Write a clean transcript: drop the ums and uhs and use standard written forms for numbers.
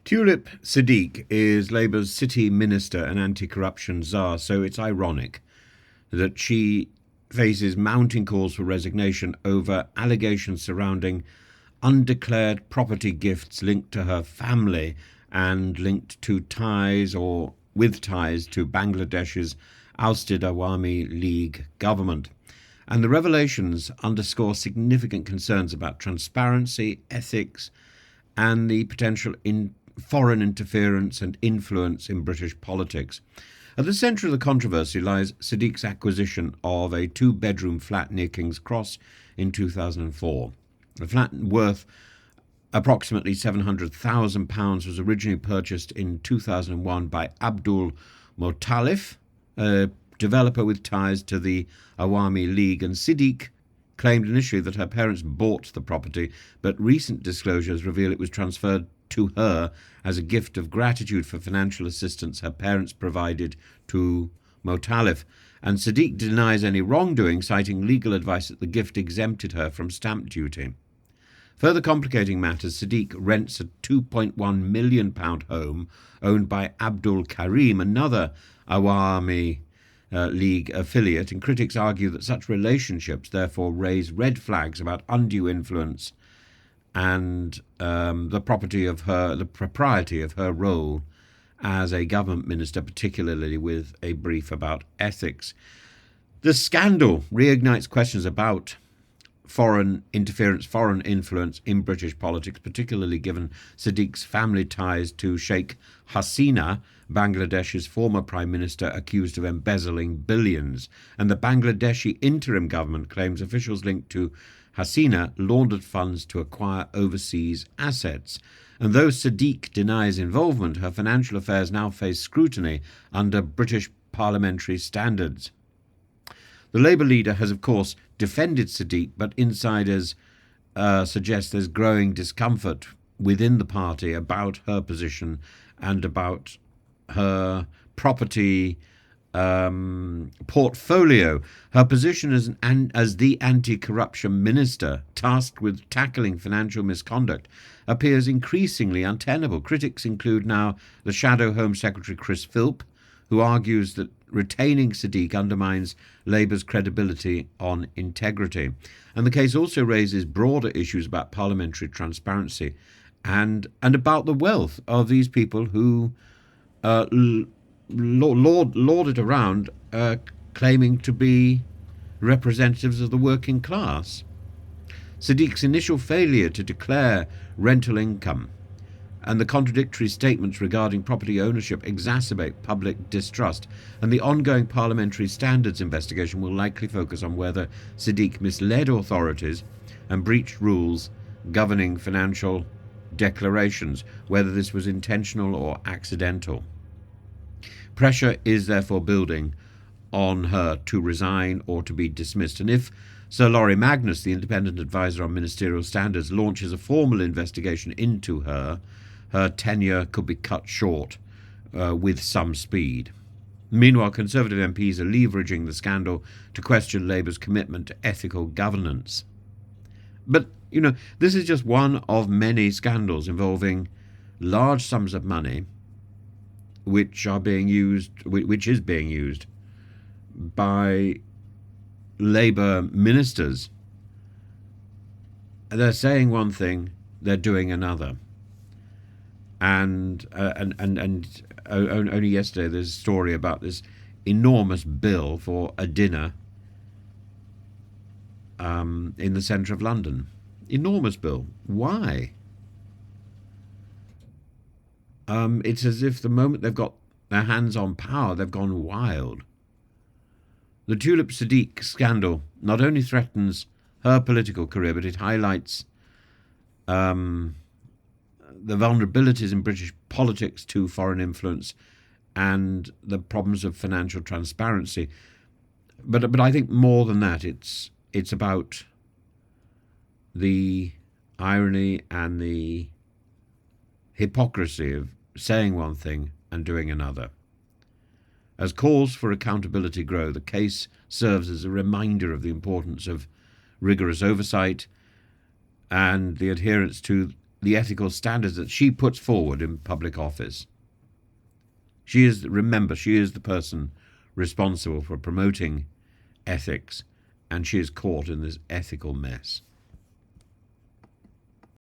Tulip Siddiq is Labour's city minister and anti-corruption czar, so it's ironic that she faces mounting calls for resignation over allegations surrounding undeclared property gifts linked to her family and linked to ties or with ties to Bangladesh's ousted Awami League government. And the revelations underscore significant concerns about transparency, ethics, and the potential foreign interference and influence in British politics. At the centre of the controversy lies Siddiq's acquisition of a two-bedroom flat near King's Cross in 2004. The flat, worth approximately £700,000, was originally purchased in 2001 by Abdul Muttalif, a developer with ties to the Awami League, and Siddiq claimed initially that her parents bought the property, but recent disclosures reveal it was transferred to her as a gift of gratitude for financial assistance her parents provided to Muttalif. And Siddiq denies any wrongdoing, citing legal advice that the gift exempted her from stamp duty. Further complicating matters, Siddiq rents a £2.1 million home owned by Abdul Karim, another Awami League affiliate, and critics argue that such relationships therefore raise red flags about undue influence and the propriety of her role as a government minister, particularly with a brief about ethics. The scandal reignites questions about foreign interference, foreign influence in British politics, particularly given Siddiq's family ties to Sheikh Hasina, Bangladesh's former prime minister, accused of embezzling billions. And the Bangladeshi interim government claims officials linked to Hasina laundered funds to acquire overseas assets. And though Siddiq denies involvement, her financial affairs now face scrutiny under British parliamentary standards. The Labour leader has, of course, defended Siddiq, but insiders suggest there's growing discomfort within the party about her position and about her property portfolio. Her position as the anti-corruption minister tasked with tackling financial misconduct appears increasingly untenable. Critics include now the Shadow Home Secretary Chris Philp, who argues that retaining Siddiq undermines Labour's credibility on integrity. And the case also raises broader issues about parliamentary transparency and about the wealth of these people who lord it around, claiming to be representatives of the working class. Siddiq's initial failure to declare rental income and the contradictory statements regarding property ownership exacerbate public distrust, and the ongoing parliamentary standards investigation will likely focus on whether Siddiq misled authorities and breached rules governing financial declarations, whether this was intentional or accidental. Pressure is therefore building on her to resign or to be dismissed, and if Sir Laurie Magnus, the independent advisor on ministerial standards, launches a formal investigation into her tenure could be cut short with some speed. Meanwhile, Conservative MPs are leveraging the scandal to question Labour's commitment to ethical governance. But, this is just one of many scandals involving large sums of money which is being used by Labour ministers. They're saying one thing, they're doing another. And only yesterday there's a story about this enormous bill for a dinner in the centre of London. Enormous bill. Why? It's as if the moment they've got their hands on power, they've gone wild. The Tulip Siddiq scandal not only threatens her political career, but it highlights the vulnerabilities in British politics to foreign influence and the problems of financial transparency. But I think more than that, it's about the irony and the hypocrisy of saying one thing and doing another. As calls for accountability grow, the case serves as a reminder of the importance of rigorous oversight and the adherence to the ethical standards that she puts forward in public office. She is the person responsible for promoting ethics, and she is caught in this ethical mess.